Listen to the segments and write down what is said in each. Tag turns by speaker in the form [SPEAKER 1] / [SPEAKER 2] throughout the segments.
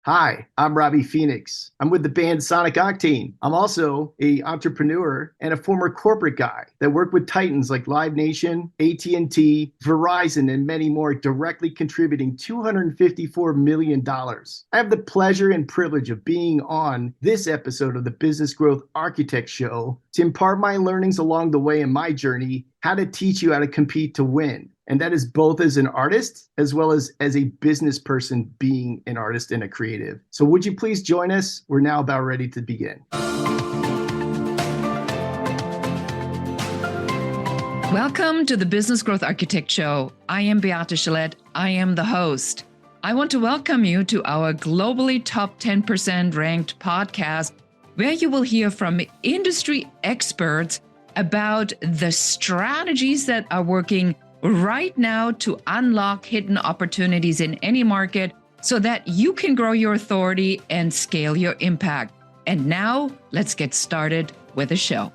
[SPEAKER 1] Hi, I'm Robbie Phoenixx. I'm with the band Sonic Octane. I'm also an entrepreneur and a former corporate guy that worked with titans like Live Nation, AT&T, Verizon, and many more, directly contributing $254 million. I have the pleasure and privilege of being on this episode of the Business Growth Architect Show to impart my learnings along the way in my journey, how to teach you how to compete to win. And that is both as an artist as well as a business person being an artist and a creative. So would you please join us? We're now about ready to begin.
[SPEAKER 2] Welcome to the Business Growth Architect Show. I am Beate Gillette. I am the host. I want to welcome you to our globally top 10% ranked podcast, where you will hear from industry experts about the strategies that are working right now to unlock hidden opportunities in any market so that you can grow your authority and scale your impact. And now let's get started with the show.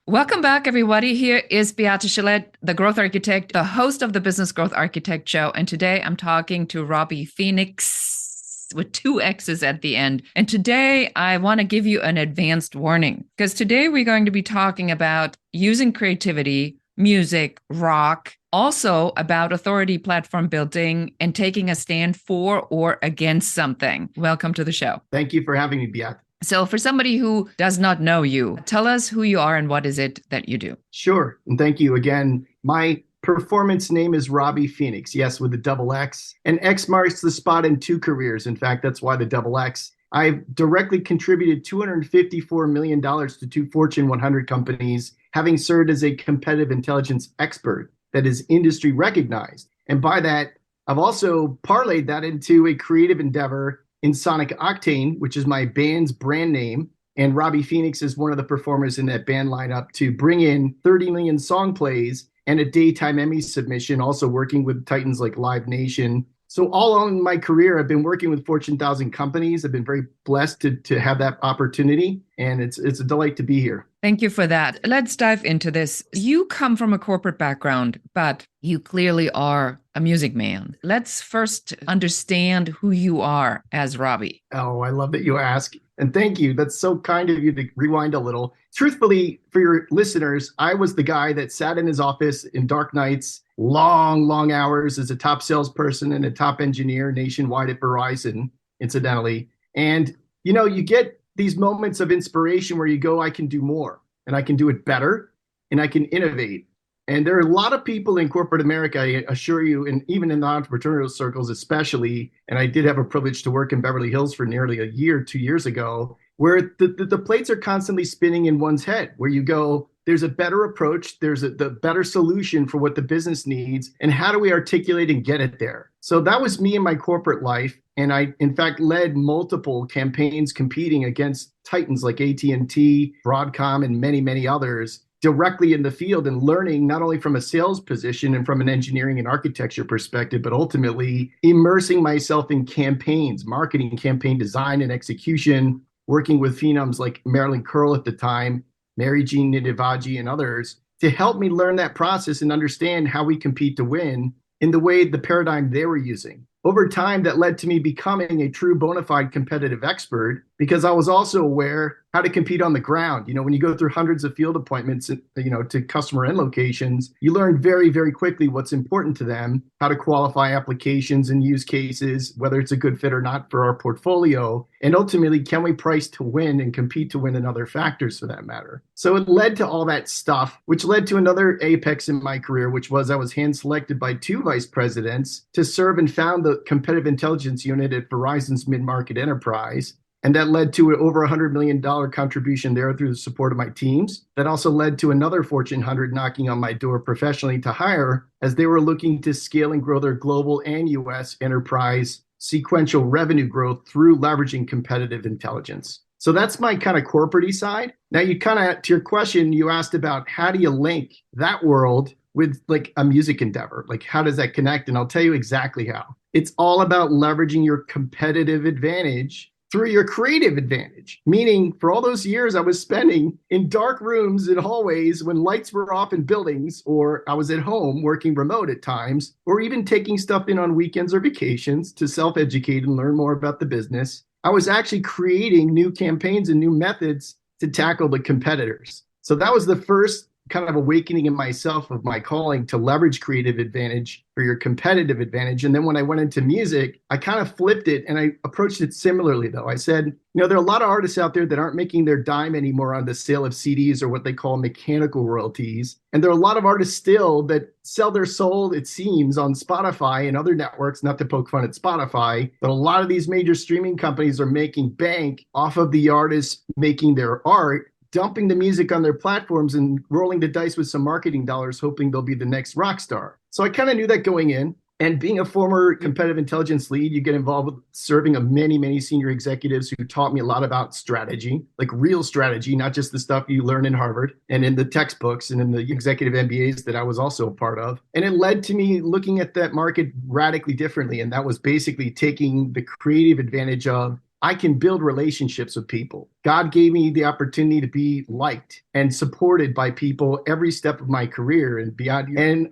[SPEAKER 2] Welcome back, everybody. Here is Beate Gillette, the Growth Architect, the host of the Business Growth Architect Show. And today I'm talking to Robbie Phoenixx with two X's at the end. And today I want to give you an advanced warning, because today we're going to be talking about using creativity, music, rock, also about authority platform building and taking a stand for or against something. Welcome to the show.
[SPEAKER 1] Thank you for having me, Beate.
[SPEAKER 2] So for somebody who does not know you, tell us who you are and what is it that you do?
[SPEAKER 1] Sure. And thank you again. My performance name is Robbie Phoenixx, yes, with a double X. And X marks the spot in two careers. In fact, that's why the double X. I've directly contributed $254 million to two Fortune 100 companies, having served as a competitive intelligence expert that is industry recognized. And by that, I've also parlayed that into a creative endeavor in Sonic Octane, which is my band's brand name. And Robbie Phoenixx is one of the performers in that band lineup to bring in 30 million song plays and a daytime Emmy submission, also working with titans like Live Nation. So all along my career, I've been working with Fortune 1000 companies. I've been very blessed to have that opportunity, and it's a delight to be here.
[SPEAKER 2] Thank you for that. Let's dive into this. You come from a corporate background, but you clearly are a music man. Let's first understand who you are as Robbie.
[SPEAKER 1] Oh, I love that you ask. And thank you. That's so kind of you to rewind a little. Truthfully, for your listeners, I was the guy that sat in his office in dark nights, long hours as a top salesperson and a top engineer nationwide at Verizon, incidentally. And, you get these moments of inspiration where you go, I can do more and I can do it better and I can innovate. And there are a lot of people in corporate America, I assure you, and even in the entrepreneurial circles especially, and I did have a privilege to work in Beverly Hills for nearly a year, 2 years ago, where the plates are constantly spinning in one's head, where you go, there's a better approach, the better solution for what the business needs, and how do we articulate and get it there? So that was me in my corporate life. And I, in fact, led multiple campaigns competing against titans like AT&T, Broadcom, and many others, directly in the field and learning not only from a sales position and from an engineering and architecture perspective, but ultimately immersing myself in campaigns, marketing, campaign design and execution, working with phenoms like Marilyn Curl at the time, Mary Jean Nidivagi and others to help me learn that process and understand how we compete to win in the way the paradigm they were using. Over time, that led to me becoming a true bona fide competitive expert because I was also aware how to compete on the ground. When you go through hundreds of field appointments, to customer end locations, you learn very, very quickly what's important to them, how to qualify applications and use cases, whether it's a good fit or not for our portfolio. And ultimately, can we price to win and compete to win and other factors for that matter? So it led to all that stuff, which led to another apex in my career, which was I was hand selected by two vice presidents to serve and found the competitive intelligence unit at Verizon's mid-market enterprise. And that led to an over $100 million contribution there through the support of my teams. That also led to another Fortune 100 knocking on my door professionally to hire as they were looking to scale and grow their global and US enterprise sequential revenue growth through leveraging competitive intelligence. So that's my kind of corporate-y side. Now you kind of, to your question, you asked about how do you link that world with like a music endeavor? Like how does that connect? And I'll tell you exactly how. It's all about leveraging your competitive advantage through your creative advantage. Meaning, for all those years I was spending in dark rooms in hallways when lights were off in buildings, or I was at home working remote at times, or even taking stuff in on weekends or vacations to self-educate and learn more about the business, I was actually creating new campaigns and new methods to tackle the competitors. So that was the first kind of awakening in myself of my calling to leverage creative advantage for your competitive advantage. And then when I went into music, I kind of flipped it and I approached it similarly, though. I said, there are a lot of artists out there that aren't making their dime anymore on the sale of CDs or what they call mechanical royalties. And there are a lot of artists still that sell their soul, it seems, on Spotify and other networks, not to poke fun at Spotify, but a lot of these major streaming companies are making bank off of the artists making their art, dumping the music on their platforms and rolling the dice with some marketing dollars, hoping they'll be the next rock star. So I kind of knew that going in. And being a former competitive intelligence lead, you get involved with serving of many, many senior executives who taught me a lot about strategy, like real strategy, not just the stuff you learn in Harvard and in the textbooks and in the executive MBAs that I was also a part of. And it led to me looking at that market radically differently. And that was basically taking the creative advantage of I can build relationships with people. God gave me the opportunity to be liked and supported by people every step of my career and beyond. And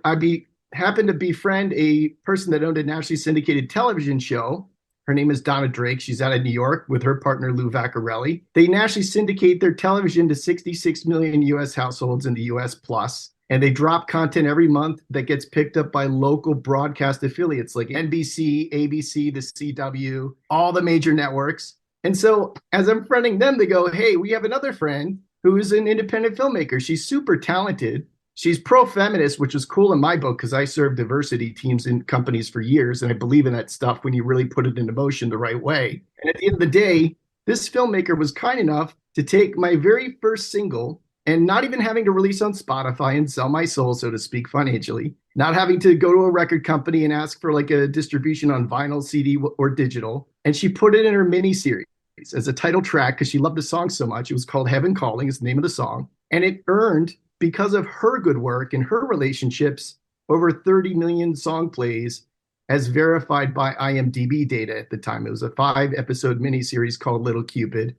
[SPEAKER 1] happened to befriend a person that owned a nationally syndicated television show. Her name is Donna Drake. She's out of New York with her partner, Lou Vaccarelli. They nationally syndicate their television to 66 million U.S. households in the U.S. plus. And they drop content every month that gets picked up by local broadcast affiliates like NBC, ABC, the CW, all the major networks. And so as I'm friending them, they go, hey, we have another friend who is an independent filmmaker. She's super talented. She's pro-feminist, which is cool in my book because I served diversity teams in companies for years. And I believe in that stuff when you really put it into motion the right way. And at the end of the day, this filmmaker was kind enough to take my very first single and not even having to release on Spotify and sell my soul, so to speak, financially, not having to go to a record company and ask for like a distribution on vinyl, CD, or digital. And she put it in her mini series as a title track because she loved the song so much. It was called Heaven Calling, is the name of the song. And it earned, because of her good work and her relationships, over 30 million song plays as verified by IMDb data at the time. It was a 5-episode miniseries called Little Cupid.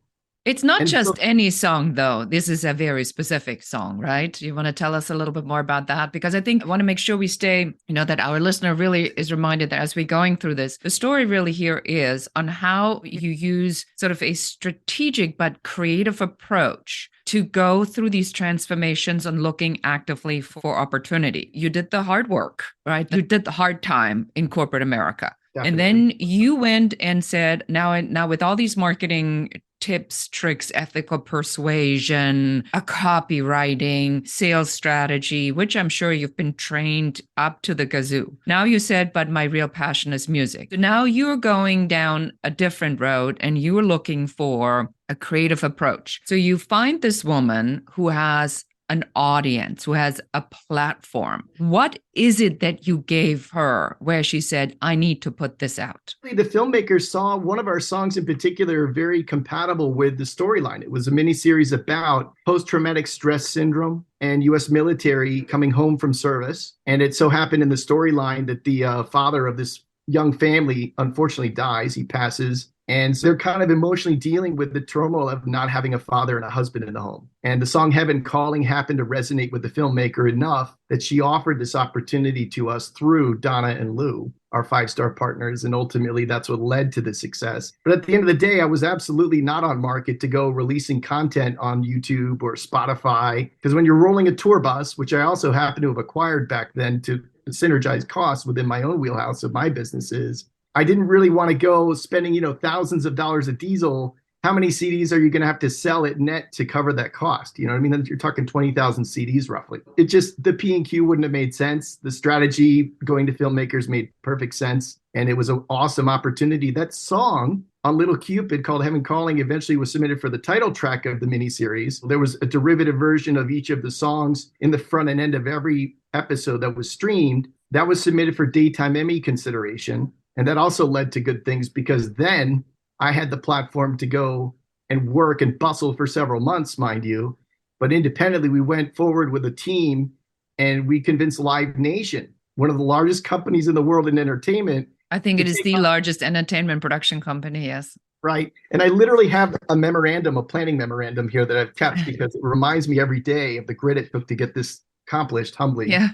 [SPEAKER 2] It's not just any song, though. This is a very specific song, right? You want to tell us a little bit more about that? Because I think I want to make sure we stay, that our listener really is reminded that as we're going through this, the story really here is on how you use sort of a strategic but creative approach to go through these transformations and looking actively for opportunity. You did the hard work, right? You did the hard time in corporate America. Definitely. And then you went and said, now with all these marketing tips, tricks, ethical persuasion, a copywriting, sales strategy, which I'm sure you've been trained up to the kazoo. Now you said, but my real passion is music. So now you're going down a different road and you're looking for a creative approach. So you find this woman who has an audience, who has a platform. What is it that you gave her where she said, I need to put this out?
[SPEAKER 1] The filmmaker saw one of our songs in particular very compatible with the storyline. It was a miniseries about post-traumatic stress syndrome and U.S. military coming home from service. And it so happened in the storyline that the father of this young family unfortunately dies. He passes. And so they're kind of emotionally dealing with the turmoil of not having a father and a husband in the home. And the song Heaven Calling happened to resonate with the filmmaker enough that she offered this opportunity to us through Donna and Lou, our 5-star partners. And ultimately, that's what led to the success. But at the end of the day, I was absolutely not on market to go releasing content on YouTube or Spotify. Because when you're rolling a tour bus, which I also happen to have acquired back then to synergize costs within my own wheelhouse of my businesses, I didn't really want to go spending, thousands of dollars of diesel. How many CDs are you going to have to sell at net to cover that cost? You know what I mean? You're talking 20,000 CDs roughly. It just, the P&Q wouldn't have made sense. The strategy going to filmmakers made perfect sense. And it was an awesome opportunity. That song on Little Cupid called Heaven Calling eventually was submitted for the title track of the miniseries. There was a derivative version of each of the songs in the front and end of every episode that was streamed. That was submitted for Daytime Emmy consideration. And that also led to good things because then I had the platform to go and work and bustle for several months, mind you. But independently, we went forward with a team and we convinced Live Nation, one of the largest companies in the world in entertainment.
[SPEAKER 2] I think it is the largest entertainment production company, yes.
[SPEAKER 1] Right. And I literally have a memorandum, a planning memorandum here that I've kept because it reminds me every day of the grit it took to get this accomplished humbly.
[SPEAKER 2] Yeah.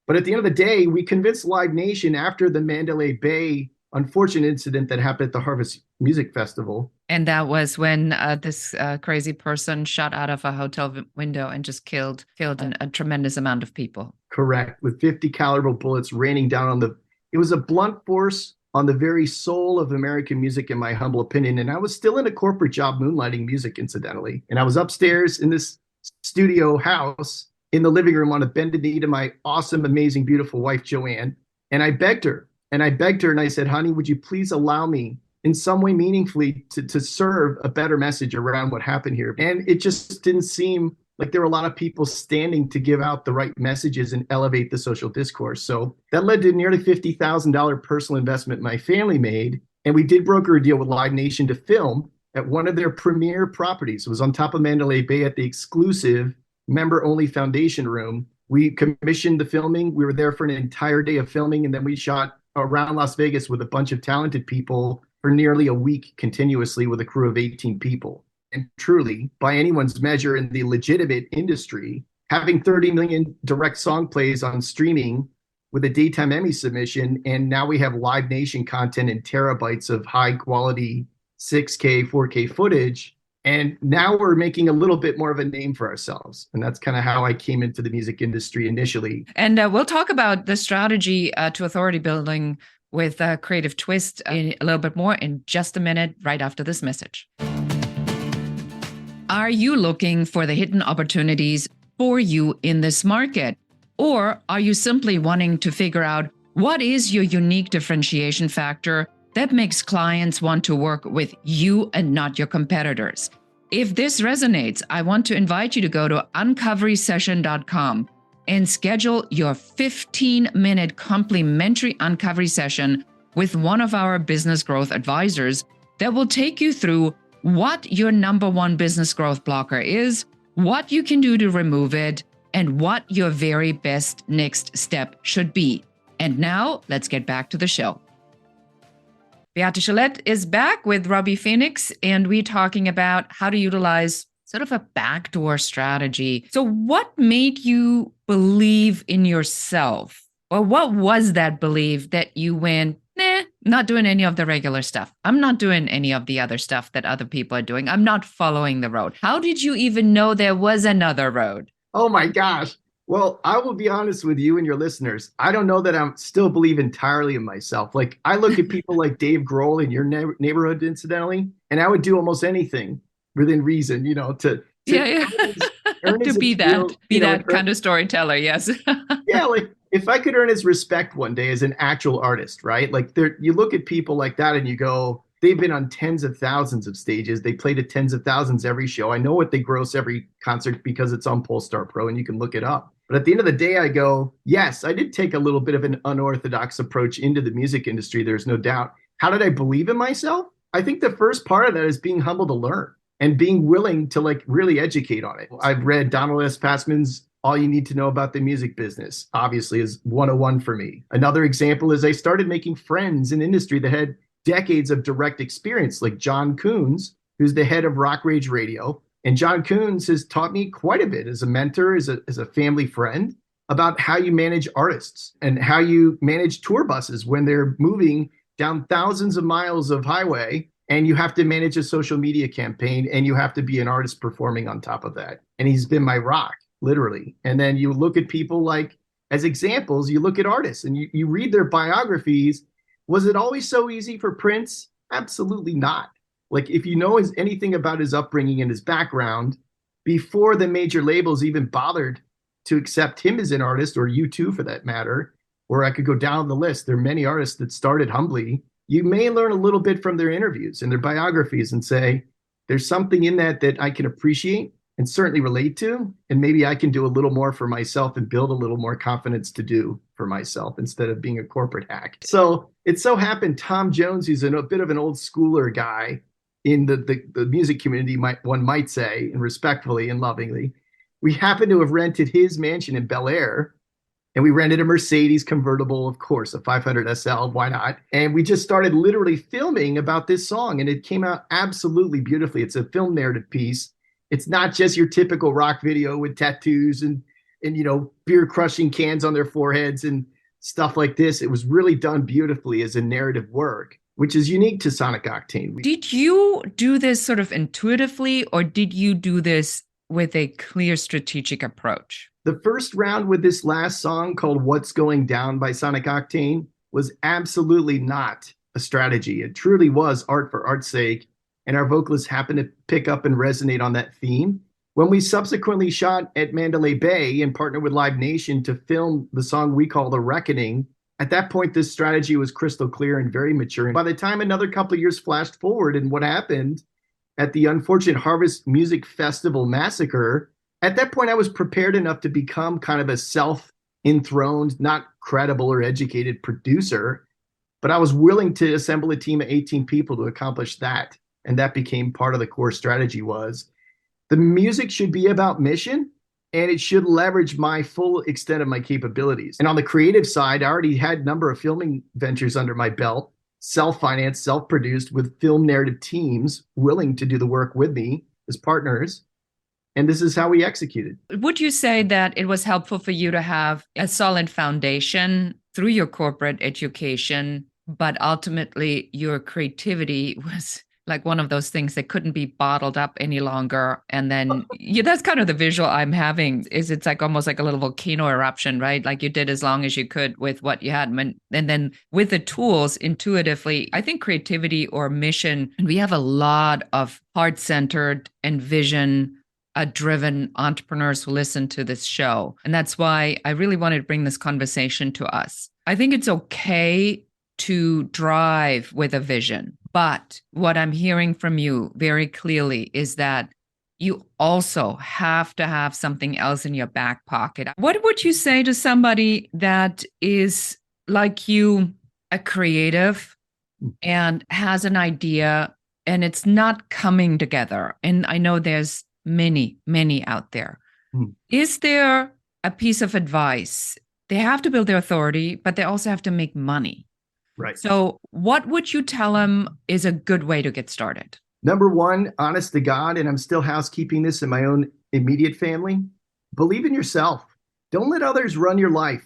[SPEAKER 1] But at the end of the day, we convinced Live Nation after the Mandalay Bay unfortunate incident that happened at the Harvest Music Festival.
[SPEAKER 2] And that was when this crazy person shot out of a hotel window and just killed a tremendous amount of people.
[SPEAKER 1] Correct. With 50 caliber bullets raining down on it was a blunt force on the very soul of American music, in my humble opinion. And I was still in a corporate job moonlighting music, incidentally. And I was upstairs in this studio house in the living room on a bended knee to my awesome, amazing, beautiful wife, Joanne. And I begged her and I said, honey, would you please allow me in some way meaningfully to serve a better message around what happened here? And it just didn't seem like there were a lot of people standing to give out the right messages and elevate the social discourse. So that led to nearly $50,000 personal investment my family made. And we did broker a deal with Live Nation to film at one of their premier properties. It was on top of Mandalay Bay at the exclusive member-only foundation room. We commissioned the filming. We were there for an entire day of filming, and then we shot around Las Vegas with a bunch of talented people for nearly a week continuously with a crew of 18 people. And truly, by anyone's measure in the legitimate industry, having 30 million direct song plays on streaming with a daytime Emmy submission, and now we have Live Nation content and terabytes of high quality 6K, 4K footage. And now we're making a little bit more of a name for ourselves. And that's kind of how I came into the music industry initially.
[SPEAKER 2] And we'll talk about the strategy to authority building with a creative twist a little bit more in just a minute, right after this message. Are you looking for the hidden opportunities for you in this market? Or are you simply wanting to figure out what is your unique differentiation factor that makes clients want to work with you and not your competitors? If this resonates, I want to invite you to go to uncoverysession.com and schedule your 15-minute complimentary uncovery session with one of our business growth advisors that will take you through what your number one business growth blocker is, what you can do to remove it, and what your very best next step should be. And now let's get back to the show. Beate Gillette is back with Robbie Phoenixx, and we're talking about how to utilize sort of a backdoor strategy. So what made you believe in yourself? Or what was that belief that you went, nah, not doing any of the regular stuff. I'm not doing any of the other stuff that other people are doing. I'm not following the road. How did you even know there was another road?
[SPEAKER 1] Oh my gosh. Well, I will be honest with you and your listeners. I don't know that I still believe entirely in myself. Like I look at people like Dave Grohl in your neighborhood, incidentally, and I would do almost anything within reason, to
[SPEAKER 2] earn his be appeal, that kind of storyteller. Yes.
[SPEAKER 1] Yeah. Like if I could earn his respect one day as an actual artist, right? Like you look at people like that and you go, they've been on tens of thousands of stages. They play to tens of thousands every show. I know what they gross every concert because it's on Polestar Pro and you can look it up. But at the end of the day, I go, yes, I did take a little bit of an unorthodox approach into the music industry. There's no doubt. How did I believe in myself? I think the first part of that is being humble to learn and being willing to really educate on it. I've read Donald S. Passman's All You Need to Know About the Music Business, obviously is 101 for me. Another example is I started making friends in industry that had decades of direct experience, like John Coons, who's the head of Rock Rage Radio. And John Coons has taught me quite a bit as a mentor, as a family friend, about how you manage artists and how you manage tour buses when they're moving down thousands of miles of highway and you have to manage a social media campaign and you have to be an artist performing on top of that. And he's been my rock, literally. And then you look at people like, as examples, you look at artists and you read their biographies. Was it always so easy for Prince? Absolutely not. Like if you know anything about his upbringing and his background, before the major labels even bothered to accept him as an artist, or U2 for that matter, or I could go down the list. There are many artists that started humbly. You may learn a little bit from their interviews and their biographies and say, there's something in that I can appreciate and certainly relate to, and maybe I can do a little more for myself and build a little more confidence to do for myself instead of being a corporate hack. So it so happened Tom Jones, who's a bit of an old schooler guy in the music community, one might say, and respectfully and lovingly, we happened to have rented his mansion in Bel Air. And we rented a Mercedes convertible, of course, a 500 SL. Why not? And we just started literally filming about this song, and it came out absolutely beautifully. It's a film narrative piece. It's not just your typical rock video with tattoos and beer crushing cans on their foreheads and stuff like this. It was really done beautifully as a narrative work, which is unique to Sonic Octane.
[SPEAKER 2] Did you do this sort of intuitively, or did you do this with a clear strategic approach?
[SPEAKER 1] The first round with this last song called What's Going Down by Sonic Octane was absolutely not a strategy. It truly was art for art's sake, and our vocalists happened to pick up and resonate on that theme. When we subsequently shot at Mandalay Bay and partnered with Live Nation to film the song we call The Reckoning, at that point, this strategy was crystal clear and very mature. And by the time another couple of years flashed forward and what happened at the unfortunate Harvest Music Festival massacre, at that point, I was prepared enough to become kind of a self-enthroned, not credible or educated producer, but I was willing to assemble a team of 18 people to accomplish that. And that became part of the core strategy was the music should be about mission, and it should leverage my full extent of my capabilities. And on the creative side, I already had a number of filming ventures under my belt, self-financed, self-produced with film narrative teams willing to do the work with me as partners. And this is how we executed.
[SPEAKER 2] Would you say that it was helpful for you to have a solid foundation through your corporate education, but ultimately your creativity was like one of those things that couldn't be bottled up any longer? And then that's kind of the visual I'm having is it's like almost like a little volcano eruption, right? Like you did as long as you could with what you had. And then with the tools intuitively, I think creativity or mission, and we have a lot of heart-centered and vision driven entrepreneurs who listen to this show. And that's why I really wanted to bring this conversation to us. I think it's okay to drive with a vision, but what I'm hearing from you very clearly is that you also have to have something else in your back pocket. What would you say to somebody that is like you, a creative and has an idea and it's not coming together? And I know there's many out there. Is there a piece of advice? They have to build their authority, but they also have to make money.
[SPEAKER 1] Right.
[SPEAKER 2] So what would you tell them is a good way to get started?
[SPEAKER 1] Number one, honest to God, and I'm still housekeeping this in my own immediate family, believe in yourself. Don't let others run your life.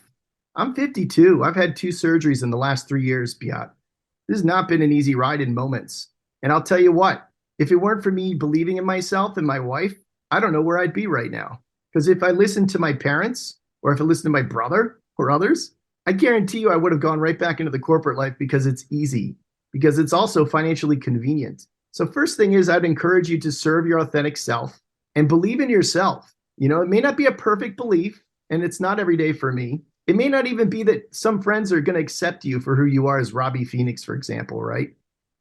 [SPEAKER 1] I'm 52. I've had 2 surgeries in the last 3 years, Beat. This has not been an easy ride in moments. And I'll tell you what, if it weren't for me believing in myself and my wife, I don't know where I'd be right now. Because if I listened to my parents or if I listened to my brother or others, I guarantee you I would have gone right back into the corporate life because it's easy, because it's also financially convenient. So first thing is I'd encourage you to serve your authentic self and believe in yourself. It may not be a perfect belief, and it's not every day for me. It may not even be that some friends are going to accept you for who you are as Robbie Phoenixx, for example, right?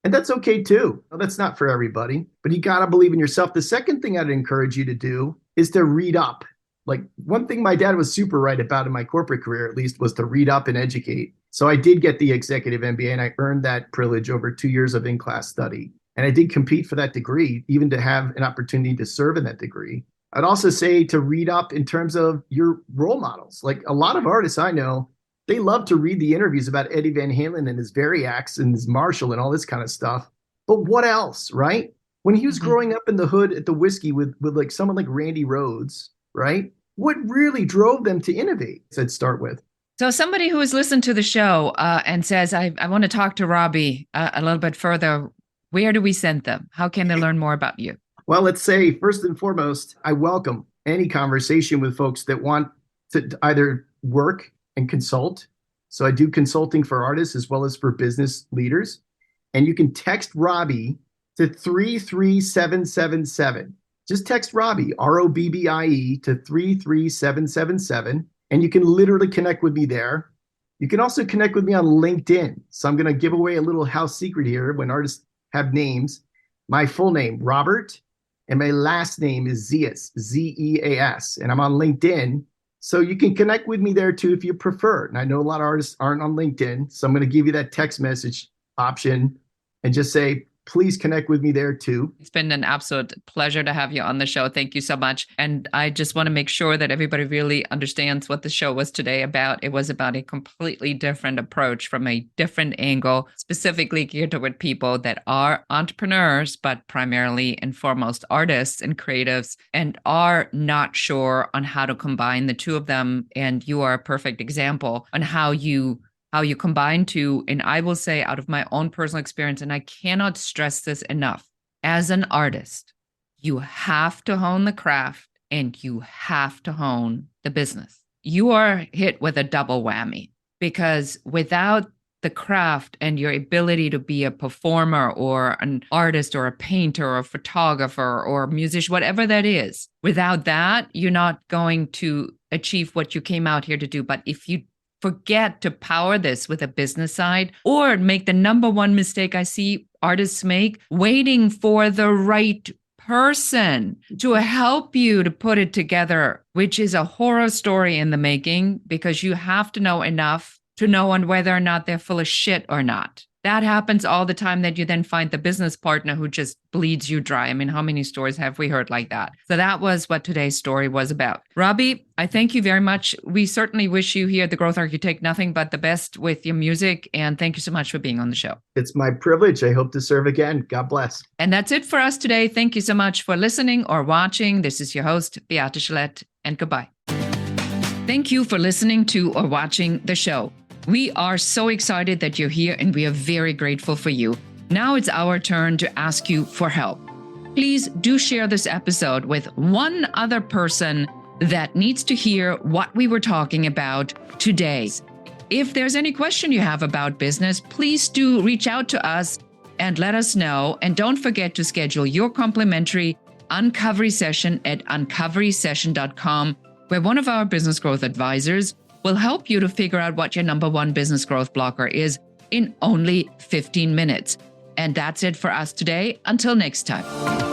[SPEAKER 1] And that's okay too. That's not for everybody, but you got to believe in yourself. The second thing I'd encourage you to do is to read up. Like one thing my dad was super right about in my corporate career, at least, was to read up and educate. So I did get the executive MBA and I earned that privilege over 2 years of in-class study. And I did compete for that degree, even to have an opportunity to serve in that degree. I'd also say to read up in terms of your role models. Like a lot of artists I know, they love to read the interviews about Eddie Van Halen and his Variax and his Marshall and all this kind of stuff. But what else, right? When he was growing up in the hood at the whiskey with like someone like Randy Rhoads, right? What really drove them to innovate? I'd start with.
[SPEAKER 2] So somebody who has listened to the show and says, I want to talk to Robbie a little bit further, where do we send them? How can they learn more about you?
[SPEAKER 1] Well, let's say, first and foremost, I welcome any conversation with folks that want to either work and consult. So I do consulting for artists as well as for business leaders. And you can text Robbie to 33777. Just text Robbie, Robbie, to 33777. And you can literally connect with me there. You can also connect with me on LinkedIn. So I'm going to give away a little house secret here when artists have names. My full name, Robert, and my last name is Zeas, Zeas. And I'm on LinkedIn. So you can connect with me there too if you prefer. And I know a lot of artists aren't on LinkedIn. So I'm going to give you that text message option and just say, please connect with me there too.
[SPEAKER 2] It's been an absolute pleasure to have you on the show. Thank you so much. And I just want to make sure that everybody really understands what the show was today about. It was about a completely different approach from a different angle, specifically geared toward people that are entrepreneurs, but primarily and foremost artists and creatives, and are not sure on how to combine the two of them. And you are a perfect example on how you combine two. And I will say, out of my own personal experience, and I cannot stress this enough, as an artist, you have to hone the craft and you have to hone the business. You are hit with a double whammy, because without the craft and your ability to be a performer or an artist or a painter or a photographer or a musician, whatever that is, without that, you're not going to achieve what you came out here to do. But if you forget to power this with a business side, or make the number one mistake I see artists make, waiting for the right person to help you to put it together, which is a horror story in the making, because you have to know enough to know on whether or not they're full of shit or not. That happens all the time, that you then find the business partner who just bleeds you dry. I mean, how many stories have we heard like that? So that was what today's story was about. Robbie, I thank you very much. We certainly wish you here at The Growth Architect nothing but the best with your music. And thank you so much for being on the show.
[SPEAKER 1] It's my privilege. I hope to serve again. God bless.
[SPEAKER 2] And that's it for us today. Thank you so much for listening or watching. This is your host, Beate Gillette, and goodbye. Thank you for listening to or watching the show. We are so excited that you're here, and we are very grateful for you. Now it's our turn to ask you for help. Please do share this episode with one other person that needs to hear what we were talking about today. If there's any question you have about business, please do reach out to us and let us know. And don't forget to schedule your complimentary uncovery session at uncoverysession.com, where one of our business growth advisors will help you to figure out what your number one business growth blocker is in only 15 minutes. And that's it for us today. Until next time.